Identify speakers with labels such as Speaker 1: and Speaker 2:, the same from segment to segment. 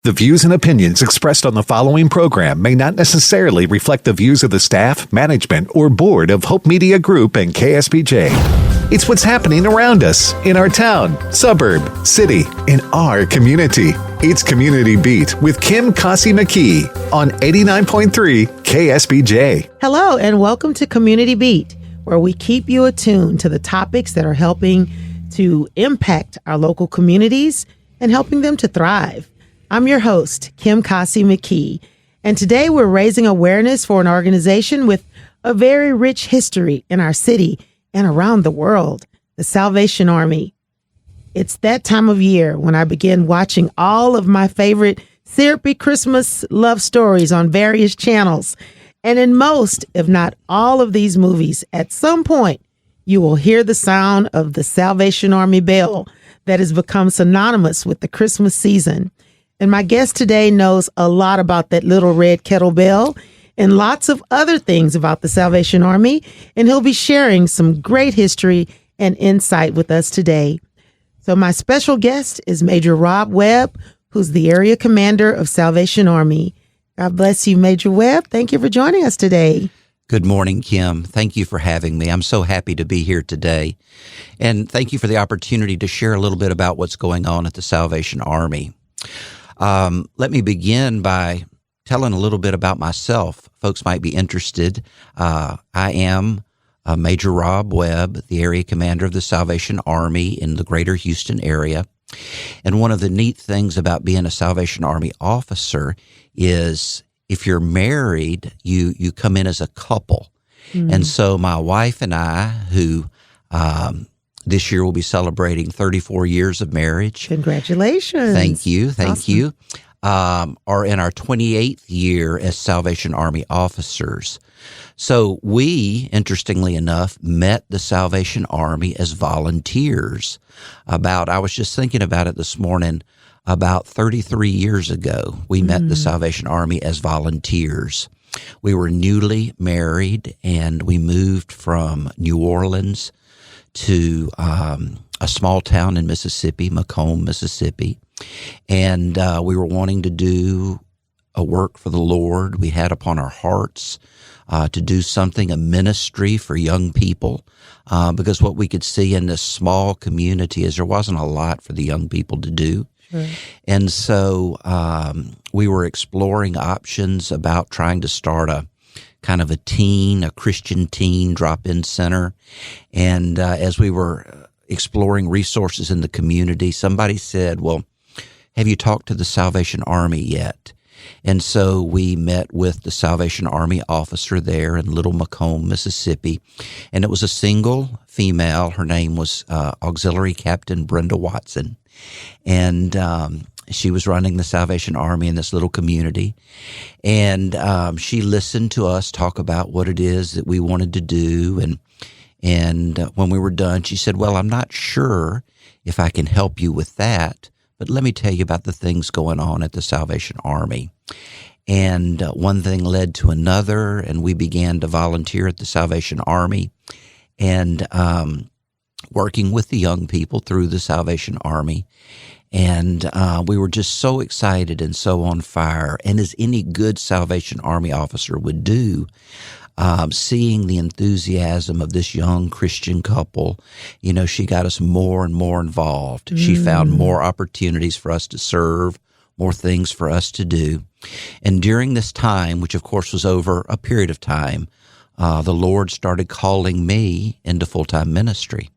Speaker 1: The views and opinions expressed on the following program may not necessarily reflect the views of the staff, management, or board of Hope Media Group and KSBJ. It's what's happening around us, in our town, suburb, city, in our community. It's Community Beat with Kim Kasi McKee on 89.3 KSBJ.
Speaker 2: Hello and welcome to Community Beat, where we keep you attuned to the topics that are helping to impact our local communities and helping them to thrive. I'm your host, Kim Kasi McKee, and today we're raising awareness for an organization with a very rich history in our city and around the world, the Salvation Army. It's that time of year when I begin watching all of my favorite syrupy Christmas love stories on various channels. And in most, if not all of these movies, at some point, you will hear the sound of the Salvation Army bell that has become synonymous with the Christmas season. And my guest today knows a lot about that little red kettlebell and lots of other things about the Salvation Army. And he'll be sharing some great history and insight with us today. So my special guest is Major Robb Webb, who's the area commander of Salvation Army. God bless you, Major Webb. Thank you for joining us today.
Speaker 3: Good morning, Kim. Thank you for having me. I'm so happy to be here today. And thank you for the opportunity to share a little bit about what's going on at the Salvation Army. Let me begin by telling a little bit about myself. Folks might be interested. I am Major Robb Webb, the area commander of the Salvation Army in the greater Houston area. And one of the neat things about being a Salvation Army officer is if you're married, you come in as a couple. Mm-hmm. And so my wife and I, who this year we'll be celebrating 34 years of marriage.
Speaker 2: Congratulations.
Speaker 3: Thank you. Thank
Speaker 2: awesome.
Speaker 3: you. Are in our 28th year as Salvation Army officers. So we, interestingly enough, met the Salvation Army as volunteers I was just thinking about it this morning, about 33 years ago, we met the Salvation Army as volunteers. We were newly married and we moved from New Orleans to a small town in Mississippi, Macomb, Mississippi. And we were wanting to do a work for the Lord. We had upon our hearts to do something, a ministry for young people, because what we could see in this small community is there wasn't a lot for the young people to do. Sure. And so we were exploring options about trying to start a kind of a Christian teen drop-in center. And as we were exploring resources in the community, somebody said, well, have you talked to the Salvation Army yet? And so we met with the Salvation Army officer there in Little Macomb, Mississippi. And it was a single female. Her name was Auxiliary Captain Brenda Watson. And she was running the Salvation Army in this little community. And she listened to us talk about what it is that we wanted to do. And when we were done, she said, well, I'm not sure if I can help you with that, but let me tell you about the things going on at the Salvation Army. And one thing led to another, and we began to volunteer at the Salvation Army and working with the young people through the Salvation Army. And we were just so excited and so on fire. And as any good Salvation Army officer would do, seeing the enthusiasm of this young Christian couple, she got us more and more involved. She found more opportunities for us to serve, more things for us to do. And during this time, which of course was over a period of time, the Lord started calling me into full-time ministry.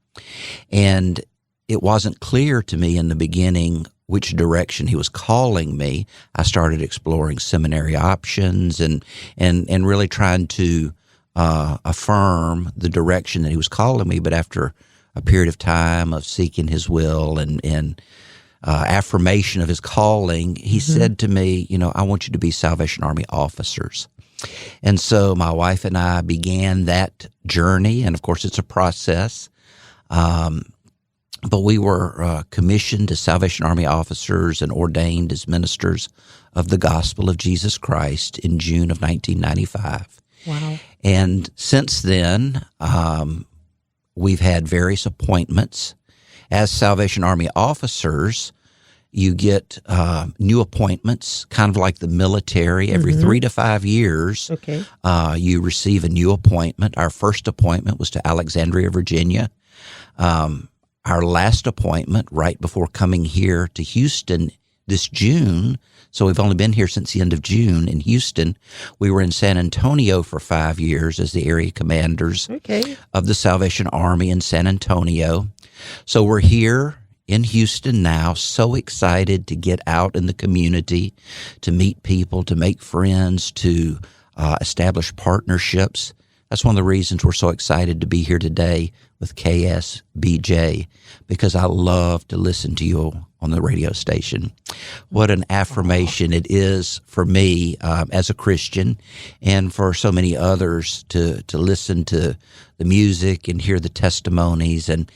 Speaker 3: And it wasn't clear to me in the beginning which direction he was calling me. I started exploring seminary options and really trying to affirm the direction that he was calling me. But after a period of time of seeking his will and affirmation of his calling, he said to me, I want you to be Salvation Army officers. And so my wife and I began that journey. And of course, it's a process. But we were commissioned as Salvation Army officers and ordained as ministers of the gospel of Jesus Christ in June of 1995.
Speaker 2: Wow.
Speaker 3: And since then, we've had various appointments as Salvation Army officers. You get new appointments, kind of like the military. Every 3 to 5 years,
Speaker 2: Okay.
Speaker 3: You receive a new appointment. Our first appointment was to Alexandria, Virginia. Our last appointment, right before coming here to Houston this June, so we've only been here since the end of June in Houston. We were in San Antonio for 5 years as the area commanders of the Salvation Army in San Antonio. So we're here in Houston now, so excited to get out in the community, to meet people, to make friends, to establish partnerships. That's one of the reasons we're so excited to be here today with KSBJ, because I love to listen to you on the radio station. What an affirmation it is for me as a Christian, and for so many others to listen to the music and hear the testimonies and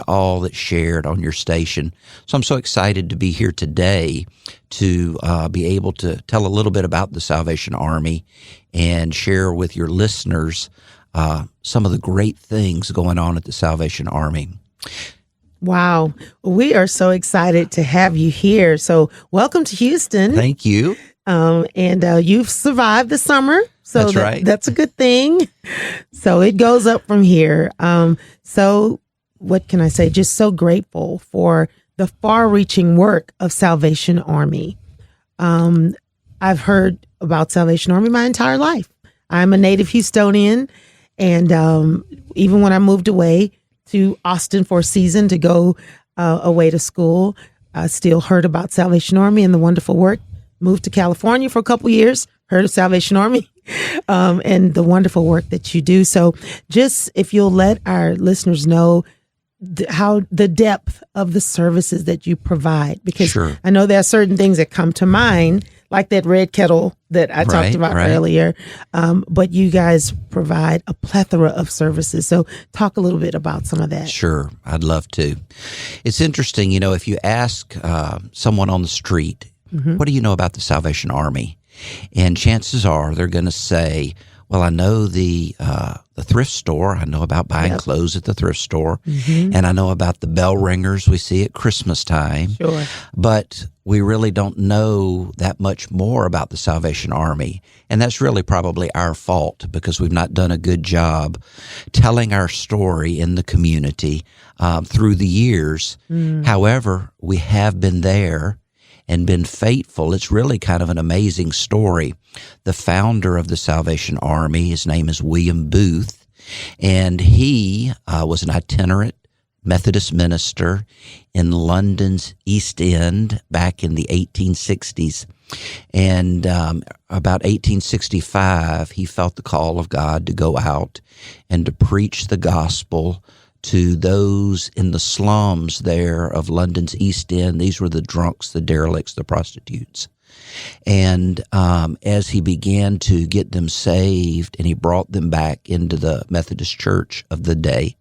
Speaker 3: all that's shared on your station. So I'm so excited to be here today to be able to tell a little bit about the Salvation Army and share with your listeners some of the great things going on at the Salvation Army.
Speaker 2: Wow. We are so excited to have you here. So welcome to Houston.
Speaker 3: Thank you.
Speaker 2: And you've survived the summer. So
Speaker 3: That's right.
Speaker 2: That's a good thing. So it goes up from here. So what can I say? Just so grateful for the far-reaching work of Salvation Army. I've heard about Salvation Army my entire life. I'm a native Houstonian. And even when I moved away to Austin for a season to go away to school, I still heard about Salvation Army and the wonderful work. Moved to California for a couple years, heard of Salvation Army and the wonderful work that you do. So just if you'll let our listeners know how the depth of the services that you provide, because I know there are certain things that come to mind, like that red kettle that I talked about earlier. But you guys provide a plethora of services. So talk a little bit about some of that.
Speaker 3: Sure. I'd love to. It's interesting, if you ask someone on the street, what do you know about the Salvation Army? And chances are they're going to say, well, I know the thrift store. I know about buying clothes at the thrift store. And I know about the bell ringers we see at Christmas time.
Speaker 2: Sure.
Speaker 3: But we really don't know that much more about the Salvation Army. And that's really probably our fault, because we've not done a good job telling our story in the community through the years. However, we have been there and been faithful. It's really kind of an amazing story. The founder of the Salvation Army, his name is William Booth, and he was an itinerant Methodist minister in London's East End back in the 1860s. And about 1865, he felt the call of God to go out and to preach the gospel to those in the slums there of London's East End. These were the drunks, the derelicts, the prostitutes. And as he began to get them saved and he brought them back into the Methodist church of the day,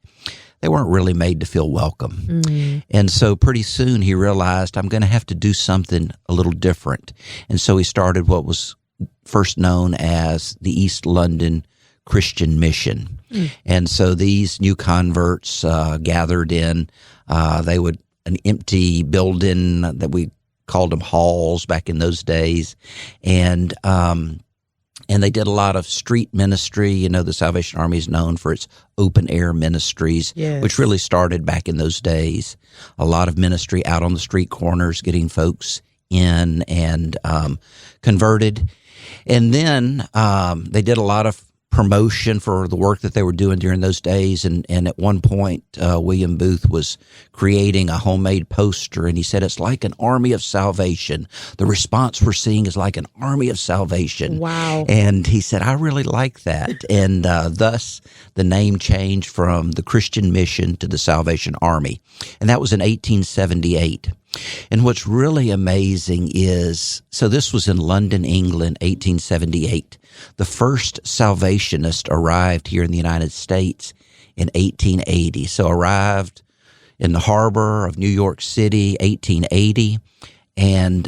Speaker 3: they weren't really made to feel welcome. And so pretty soon he realized, I'm going to have to do something a little different. And so he started what was first known as the East London Christian Mission. And so these new converts gathered in. They would an empty building that we called them halls back in those days, and they did a lot of street ministry. The Salvation Army is known for its open air ministries, which really started back in those days. A lot of ministry out on the street corners, getting folks in and converted, and then they did a lot of promotion for the work that they were doing during those days. And at one point, William Booth was creating a homemade poster, and he said, it's like an army of salvation. The response we're seeing is like an army of salvation.
Speaker 2: Wow.
Speaker 3: And he said, I really like that. And thus, the name changed from the Christian Mission to the Salvation Army. And that was in 1878. And what's really amazing is, so this was in London, England, 1878. The first Salvationist arrived here in the United States in 1880. So arrived in the harbor of New York City, 1880. And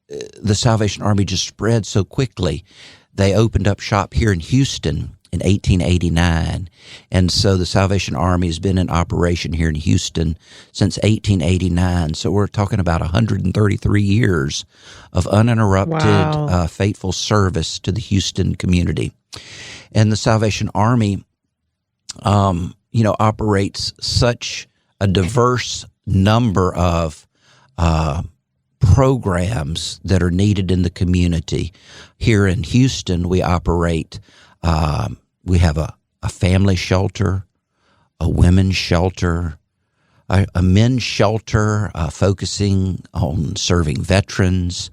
Speaker 3: the Salvation Army just spread so quickly. They opened up shop here in Houston in 1889. And so the Salvation Army has been in operation here in Houston since 1889. So we're talking about 133 years of uninterrupted, faithful service to the Houston community. And the Salvation Army, operates such a diverse number of programs that are needed in the community. Here in Houston, we operate, we have a family shelter, a women's shelter, a men's shelter focusing on serving veterans.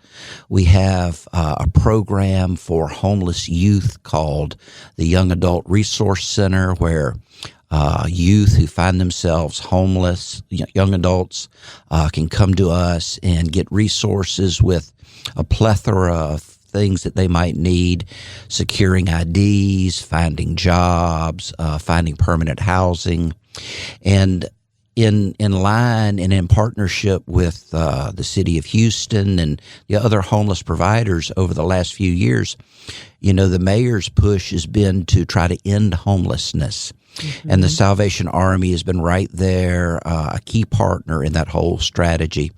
Speaker 3: We have a program for homeless youth called the Young Adult Resource Center, where youth who find themselves homeless, young adults, can come to us and get resources with a plethora of things that they might need: securing IDs, finding jobs, finding permanent housing. And in line and in partnership with the city of Houston and the other homeless providers over the last few years, the mayor's push has been to try to end homelessness. Mm-hmm. And the Salvation Army has been right there, a key partner in that whole strategy.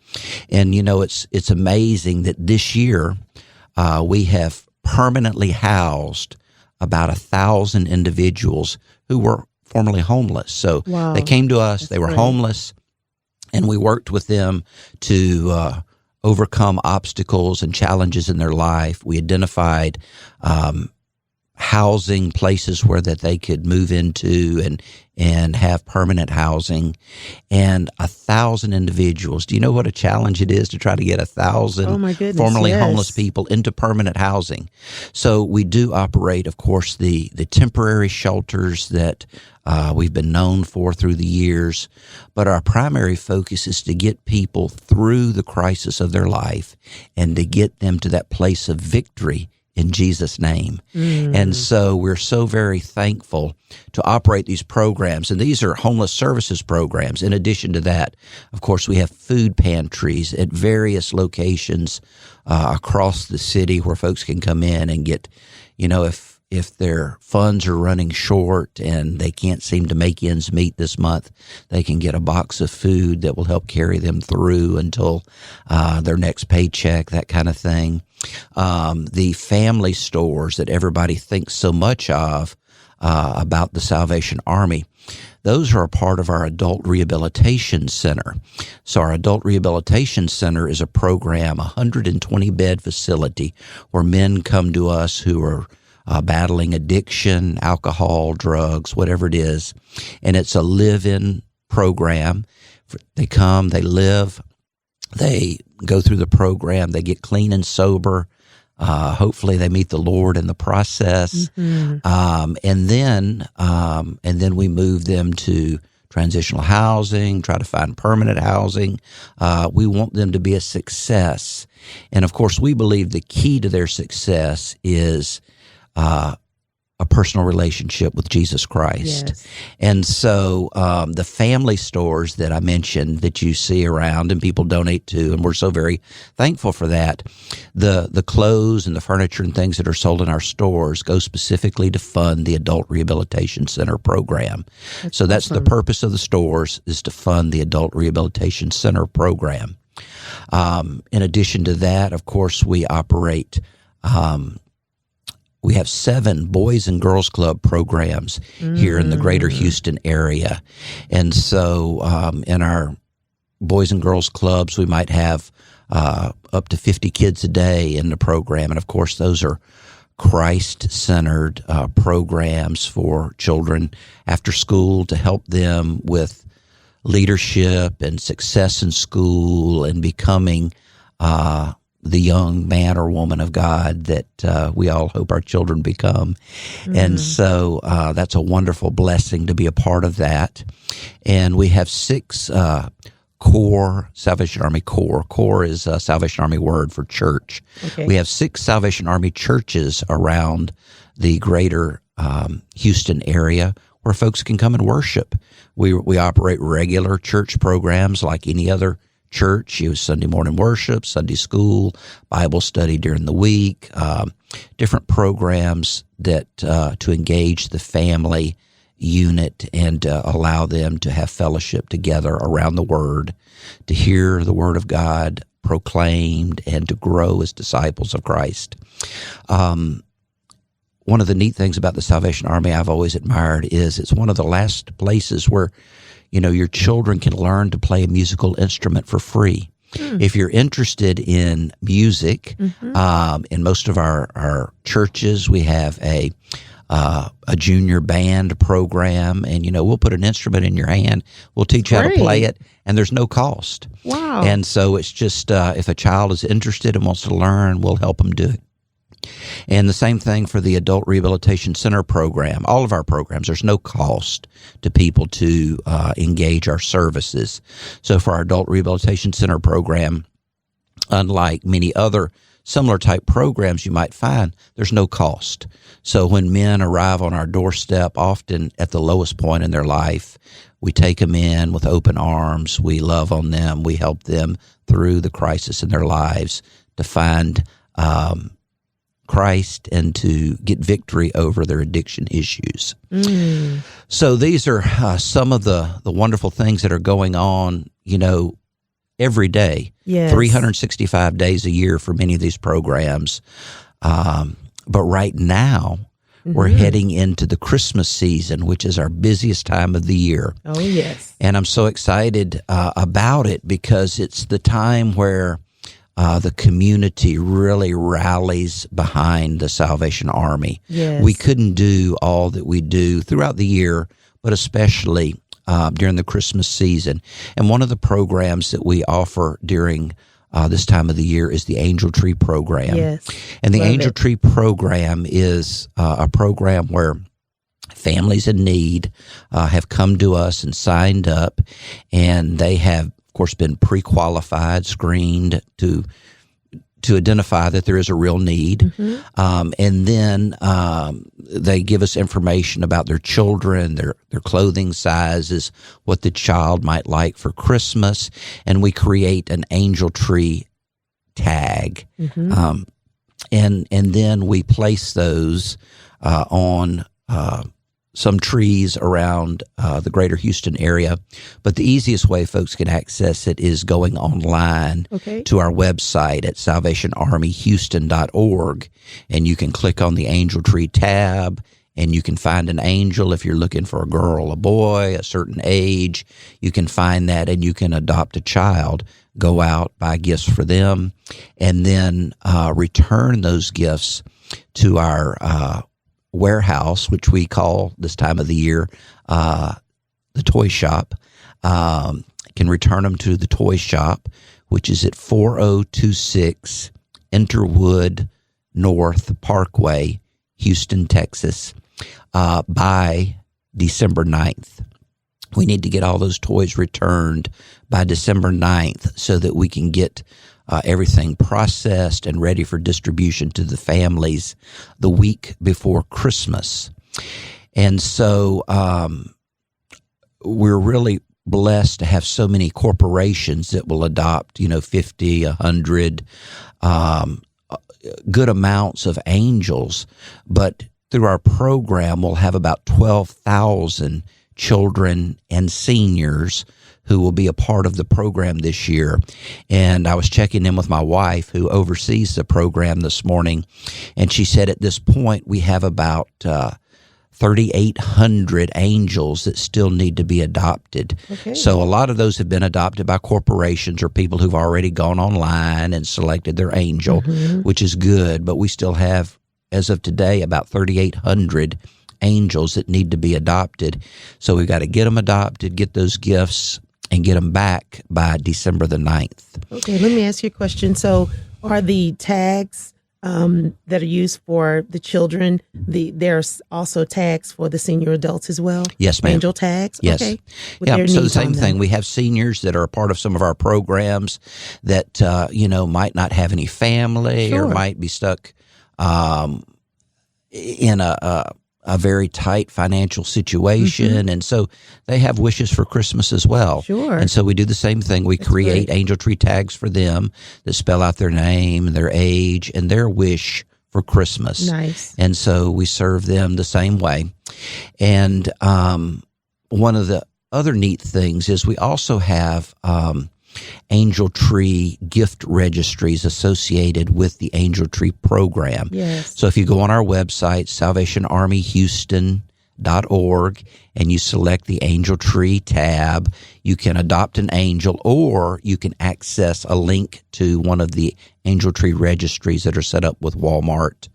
Speaker 3: And, it's amazing that this year we have permanently housed about 1,000 individuals who were formerly homeless. So they came to us, they were homeless, and we worked with them to overcome obstacles and challenges in their life. We identified housing places where that they could move into and have permanent housing, and 1,000 individuals. Do you know what a challenge it is to try to get 1,000 formerly homeless people into permanent housing? So we do operate, of course, the temporary shelters that we've been known for through the years, but our primary focus is to get people through the crisis of their life and to get them to that place of victory in Jesus' name. And so we're so very thankful to operate these programs. And these are homeless services programs. In addition to that, of course, we have food pantries at various locations across the city where folks can come in and get, if their funds are running short and they can't seem to make ends meet this month, they can get a box of food that will help carry them through until their next paycheck, that kind of thing. The family stores that everybody thinks so much of about the Salvation Army, those are a part of our Adult Rehabilitation Center. So our Adult Rehabilitation Center is a program, a 120-bed facility where men come to us who are battling addiction, alcohol, drugs, whatever it is. And it's a live-in program. They come, they live, they go through the program, they get clean and sober. Hopefully they meet the Lord in the process. And then we move them to transitional housing, try to find permanent housing. We want them to be a success. And of course, we believe the key to their success is a personal relationship with Jesus Christ. Yes. And so the family stores that I mentioned that you see around and people donate to, and we're so very thankful for that, the clothes and the furniture and things that are sold in our stores go specifically to fund the Adult Rehabilitation Center program. So that's awesome. The purpose of the stores, is to fund the Adult Rehabilitation Center program. In addition to that, of course, we operate we have 7 Boys and Girls Club programs here in the greater Houston area. And so in our Boys and Girls Clubs, we might have up to 50 kids a day in the program. And, of course, those are Christ-centered programs for children after school to help them with leadership and success in school and becoming the young man or woman of God that we all hope our children become. And so that's a wonderful blessing to be a part of that. And we have 6 core Salvation Army core. Core is a Salvation Army word for church. Okay. We have 6 Salvation Army churches around the greater Houston area where folks can come and worship. We operate regular church programs like any other church. It was Sunday morning worship, Sunday school, Bible study during the week, different programs that to engage the family unit and allow them to have fellowship together around the Word, to hear the Word of God proclaimed, and to grow as disciples of Christ. One of the neat things about the Salvation Army I've always admired is it's one of the last places where, your children can learn to play a musical instrument for free. If you're interested in music, in most of our churches, we have a junior band program, and we'll put an instrument in your hand. We'll teach you how to play it, and there's no cost.
Speaker 2: Wow!
Speaker 3: And so it's just if a child is interested and wants to learn, we'll help them do it. And the same thing for the Adult Rehabilitation Center program. All of our programs, there's no cost to people to engage our services. So for our Adult Rehabilitation Center program, unlike many other similar type programs you might find, there's no cost. So when men arrive on our doorstep, often at the lowest point in their life, we take them in with open arms. We love on them. We help them through the crisis in their lives to find Christ and to get victory over their addiction issues. So these are some of the wonderful things that are going on, every day, 365 days a year for many of these programs. But right now, we're heading into the Christmas season, which is our busiest time of the year.
Speaker 2: Oh, yes.
Speaker 3: And I'm so excited about it because it's the time where the community really rallies behind the Salvation Army.
Speaker 2: Yes.
Speaker 3: We couldn't do all that we do throughout the year, but especially during the Christmas season. And one of the programs that we offer during this time of the year is the Angel Tree program.
Speaker 2: Yes.
Speaker 3: And the
Speaker 2: Love
Speaker 3: Angel
Speaker 2: it.
Speaker 3: Tree program is a program where families in need have come to us and signed up, and they have, of course, been pre-qualified, screened to identify that there is a real need. And then they give us information about their children, their clothing sizes, what the child might like for Christmas, and we create an Angel Tree tag. And then we place those on some trees around the greater Houston area. But the easiest way folks can access it is going online to our website at salvationarmyhouston.org, and you can click on the Angel Tree tab, and you can find an angel if you're looking for a girl, a boy, a certain age. You can find that, and you can adopt a child, go out, buy gifts for them, and then return those gifts to our warehouse, which we call this time of the year the toy shop. Can return them to the toy shop, which is at 4026 Interwood North Parkway, Houston, Texas, by December 9th. We need to get all those toys returned by December 9th so that we can get everything processed and ready for distribution to the families the week before Christmas. And so we're really blessed to have so many corporations that will adopt, 50, 100, good amounts of angels. But through our program, we'll have about 12,000 children and seniors who will be a part of the program this year. And I was checking in with my wife, who oversees the program, this morning, and she said at this point we have about 3,800 angels that still need to be adopted. So a lot of those have been adopted by corporations or people who've already gone online and selected their angel, which is good. But we still have, as of today, about 3,800 angels that need to be adopted. So we've got to get them adopted, get those gifts, and get them back by December the 9th.
Speaker 2: Okay, let me ask you a question. So are the tags that are used for the children, there's also tags for the senior adults as well?
Speaker 3: Yes, ma'am.
Speaker 2: Angel tags?
Speaker 3: Yes.
Speaker 2: Okay. With
Speaker 3: Yeah,
Speaker 2: their
Speaker 3: so the
Speaker 2: needs
Speaker 3: same
Speaker 2: on them.
Speaker 3: thing. We have seniors that are a part of some of our programs that, might not have any family or
Speaker 2: Sure.
Speaker 3: might be stuck in a a very tight financial situation, and so they have wishes for Christmas as well.
Speaker 2: Sure.
Speaker 3: And so we do the same thing. We create angel tree tags for them that spell out their name, their age, and their wish for Christmas.
Speaker 2: Nice.
Speaker 3: And so we serve them the same way. And one of the other neat things is we also have angel tree gift registries associated with the angel tree program.
Speaker 2: Yes.
Speaker 3: So if you go on our website, salvationarmyhouston.org, and you select the angel tree tab, you can adopt an angel, or you can access a link to one of the angel tree registries that are set up with Walmart,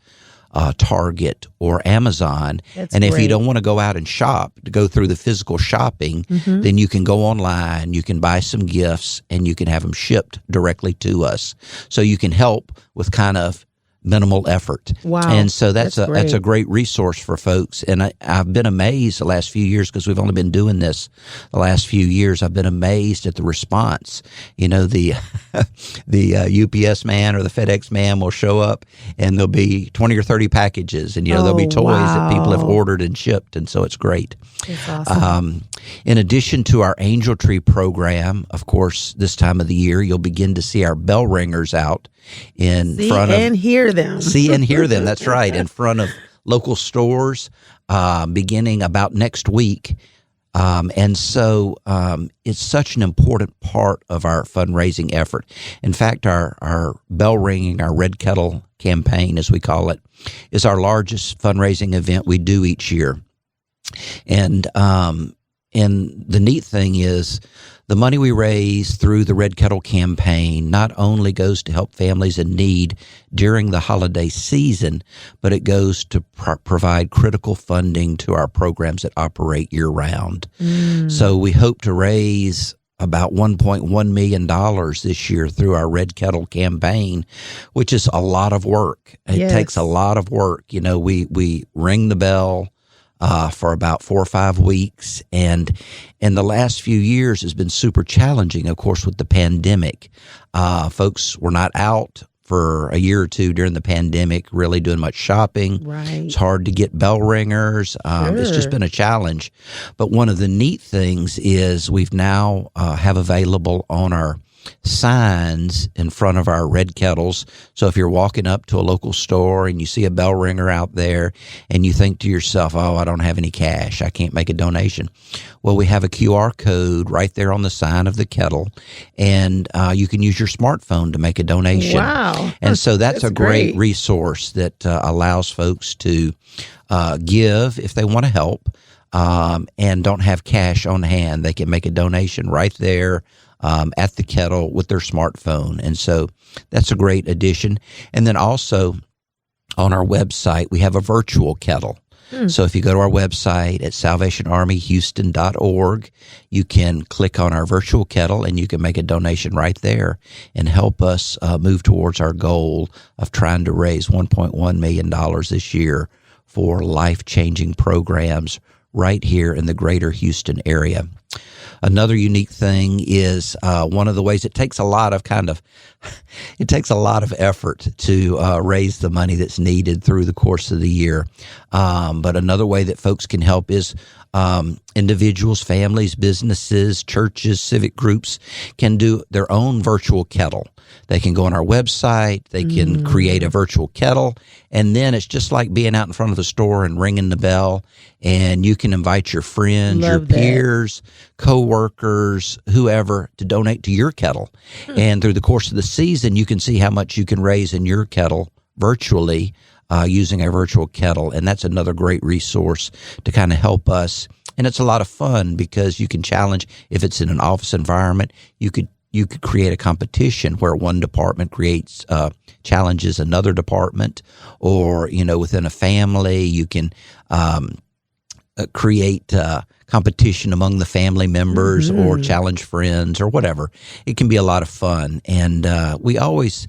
Speaker 3: Target, or Amazon.
Speaker 2: That's
Speaker 3: and if
Speaker 2: great.
Speaker 3: you don't want to go out and shop, to go through the physical shopping, then you can go online, you can buy some gifts, and you can have them shipped directly to us. So you can help with kind of minimal effort.
Speaker 2: Wow.
Speaker 3: And so that's
Speaker 2: great.
Speaker 3: a great resource for folks. And I've been amazed the last few years, because we've only been doing this the last few years. I've been amazed at the response. You know, the UPS man or the FedEx man will show up, and there'll be 20 or 30 packages, and there'll be toys that people have ordered and shipped, and so it's great.
Speaker 2: That's awesome.
Speaker 3: In addition to our Angel Tree program, of course, this time of the year, you'll begin to see our bell ringers out in front of...
Speaker 2: and hear them.
Speaker 3: See and hear them, that's right, in front of local stores beginning about next week. And so it's such an important part of our fundraising effort. In fact, our bell ringing, our Red Kettle campaign, as we call it, is our largest fundraising event we do each year. And the neat thing is, the money we raise through the Red Kettle campaign not only goes to help families in need during the holiday season, but it goes to provide critical funding to our programs that operate year-round. So we hope to raise about $1.1 million this year through our Red Kettle campaign, which is a lot of work. It takes a lot of work. You know, we ring the bell for about 4 or 5 weeks. And in the last few years has been super challenging, of course, with the pandemic. Folks were not out for a year or two during the pandemic, really doing much shopping.
Speaker 2: Right.
Speaker 3: It's hard to get bell ringers. It's just been a challenge. But one of the neat things is we've now have available on our signs in front of our Red Kettles. So if you're walking up to a local store and you see a bell ringer out there and you think to yourself, oh, I don't have any cash, I can't make a donation. Well, we have a QR code right there on the sign of the kettle, and you can use your smartphone to make a donation.
Speaker 2: Wow.
Speaker 3: And so that's a great
Speaker 2: great
Speaker 3: resource that allows folks to give if they want to help and don't have cash on hand. They can make a donation right there at the kettle with their smartphone. And so that's a great addition. And then also on our website, we have a virtual kettle. So if you go to our website at salvationarmyhouston.org, you can click on our virtual kettle and you can make a donation right there and help us move towards our goal of trying to raise $1.1 million this year for life-changing programs right here in the greater Houston area. Another unique thing is one of the ways it takes a lot of effort to raise the money that's needed through the course of the year. But another way that folks can help is individuals, families, businesses, churches, civic groups can do their own virtual kettle. They can go on our website, they can create a virtual kettle, and then it's just like being out in front of the store and ringing the bell, and you can invite your friends, your peers, co-workers, whoever, to donate to your kettle. And through the course of the season, you can see how much you can raise in your kettle virtually using our virtual kettle, and that's another great resource to kind of help us. And it's a lot of fun because you can challenge, if it's in an office environment, you could create a competition where one department creates challenges another department, or within a family you can create competition among the family members or challenge friends or whatever. It can be a lot of fun, and we always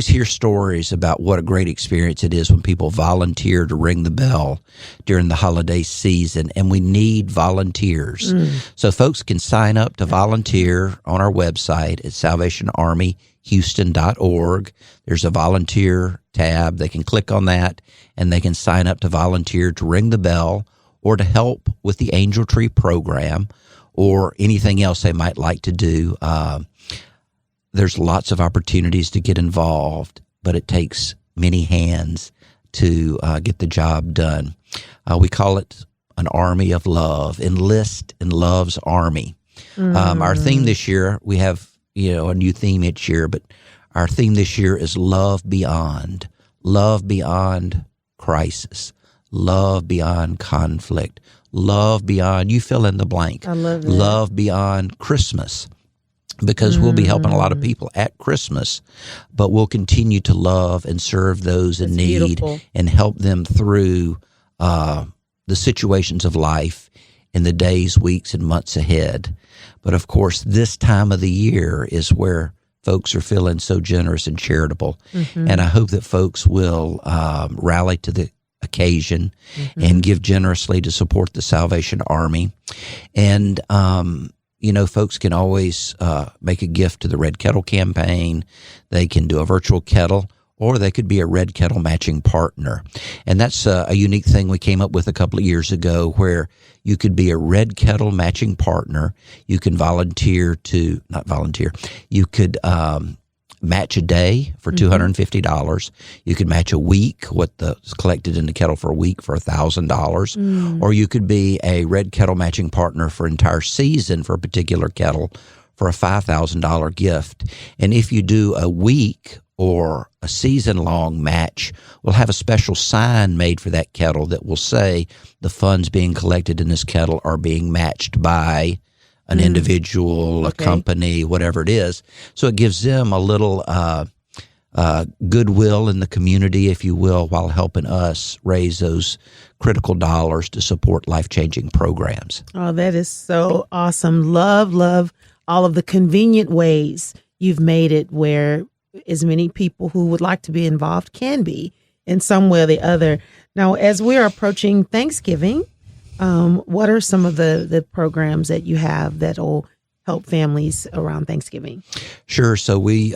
Speaker 3: hear stories about what a great experience it is when people volunteer to ring the bell during the holiday season, and we need volunteers. So folks can sign up to volunteer on our website at salvationarmyhouston.org. salvationarmyhouston.org. There's a volunteer tab. They can click on that and they can sign up to volunteer, to ring the bell, or to help with the Angel Tree program or anything else they might like to do. There's lots of opportunities to get involved, but it takes many hands to get the job done. We call it an army of love. Enlist in love's army. Our theme this year, we have a new theme each year, but our theme this year is love beyond crisis, love beyond conflict, love beyond, you fill in the blank.
Speaker 2: I love that.
Speaker 3: Love beyond Christmas. Because we'll be helping a lot of people at Christmas, but we'll continue to love and serve those in need
Speaker 2: beautiful.
Speaker 3: And help them through the situations of life in the days, weeks, and months ahead. But of course, this time of the year is where folks are feeling so generous and charitable. And I hope that folks will rally to the occasion and give generously to support the Salvation Army. And folks can always make a gift to the Red Kettle campaign. They can do a virtual kettle, or they could be a Red Kettle matching partner. And that's a unique thing we came up with a couple of years ago, where you could be a Red Kettle matching partner. You can you could match a day for $250. You could match a week, what's collected in the kettle for a week, for $1,000. Or you could be a Red Kettle matching partner for an entire season for a particular kettle for a $5,000 gift. And if you do a week or a season-long match, we'll have a special sign made for that kettle that will say the funds being collected in this kettle are being matched by an individual, a company, whatever it is. So it gives them a little goodwill in the community, if you will, while helping us raise those critical dollars to support life-changing programs.
Speaker 2: Oh, that is so awesome. Love all of the convenient ways you've made it where as many people who would like to be involved can be in some way or the other. Now, as we're approaching Thanksgiving, what are some of the programs that you have that will help families around Thanksgiving? Sure.
Speaker 3: So we,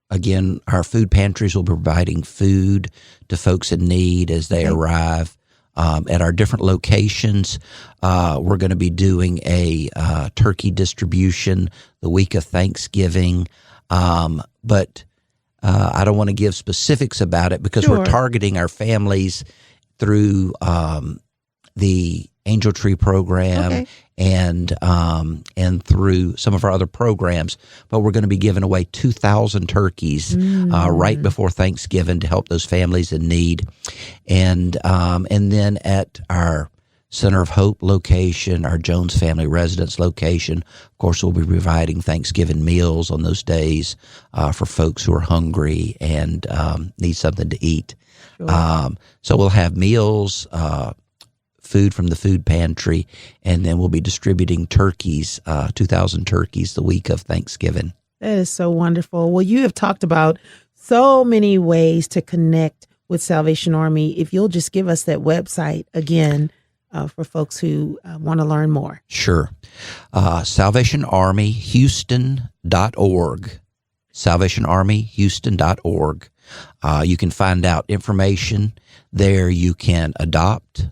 Speaker 3: again, our food pantries will be providing food to folks in need as they arrive. At our different locations, we're going to be doing a turkey distribution the week of Thanksgiving. But I don't want to give specifics about it because we're targeting our families through the Angel Tree program and through some of our other programs. But we're going to be giving away 2,000 turkeys right before Thanksgiving to help those families in need. And then at our Center of Hope location, our Jones Family Residence location, of course, we'll be providing Thanksgiving meals on those days for folks who are hungry and need something to eat. Sure. So we'll have meals, food from the food pantry, and then we'll be distributing turkeys, 2,000 turkeys the week of Thanksgiving.
Speaker 2: That is so wonderful. Well, you have talked about so many ways to connect with Salvation Army. If you'll just give us that website again for folks who want to learn more.
Speaker 3: Sure. SalvationArmyHouston.org. SalvationArmyHouston.org. You can find out information there. You can adopt,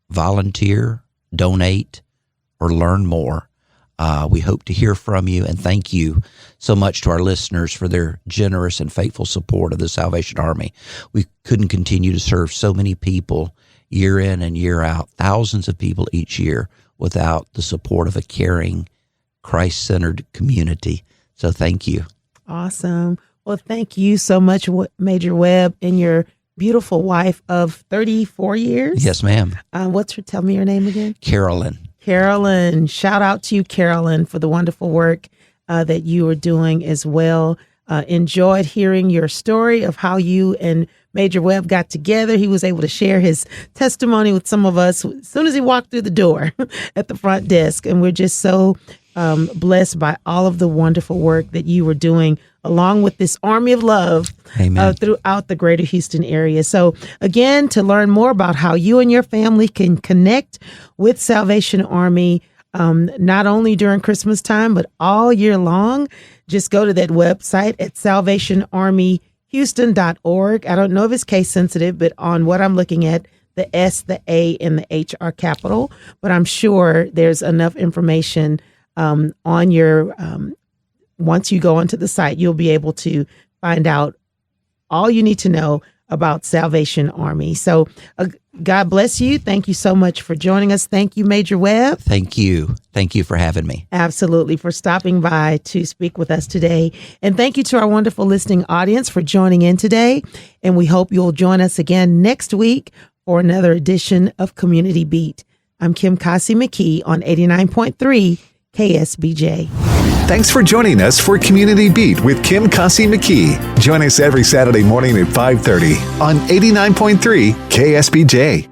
Speaker 3: volunteer, donate, or learn more. We hope to hear from you, and thank you so much to our listeners for their generous and faithful support of the Salvation Army. We couldn't continue to serve so many people year in and year out, thousands of people each year, without the support of a caring, Christ-centered community. So thank you.
Speaker 2: Awesome. Well, thank you so much, Major Webb, and your beautiful wife of 34 years.
Speaker 3: Yes, ma'am.
Speaker 2: Tell me your name again.
Speaker 3: Carolyn.
Speaker 2: Carolyn. Shout out to you, Carolyn, for the wonderful work that you are doing as well. Enjoyed hearing your story of how you and Major Webb got together. He was able to share his testimony with some of us as soon as he walked through the door at the front desk. And we're just so blessed by all of the wonderful work that you were doing along with this army of love throughout the greater Houston area. So again, to learn more about how you and your family can connect with Salvation Army, not only during Christmas time, but all year long. Just go to that website at salvationarmyhouston.org. I don't know if it's case sensitive, but on what I'm looking at, the S, the A, and the H are capital. But I'm sure there's enough information on your, once you go onto the site, you'll be able to find out all you need to know about Salvation Army. So God bless you. Thank you so much for joining us. Thank you, Major Webb.
Speaker 3: Thank you. Thank you for having me.
Speaker 2: Absolutely, for stopping by to speak with us today. And thank you to our wonderful listening audience for joining in today. And we hope you'll join us again next week for another edition of Community Beat. I'm Kim Kasi McKee on 89.3 KSBJ.
Speaker 1: Thanks for joining us for Community Beat with Kim Kasi McKee. Join us every Saturday morning at 5:30 on 89.3 KSBJ.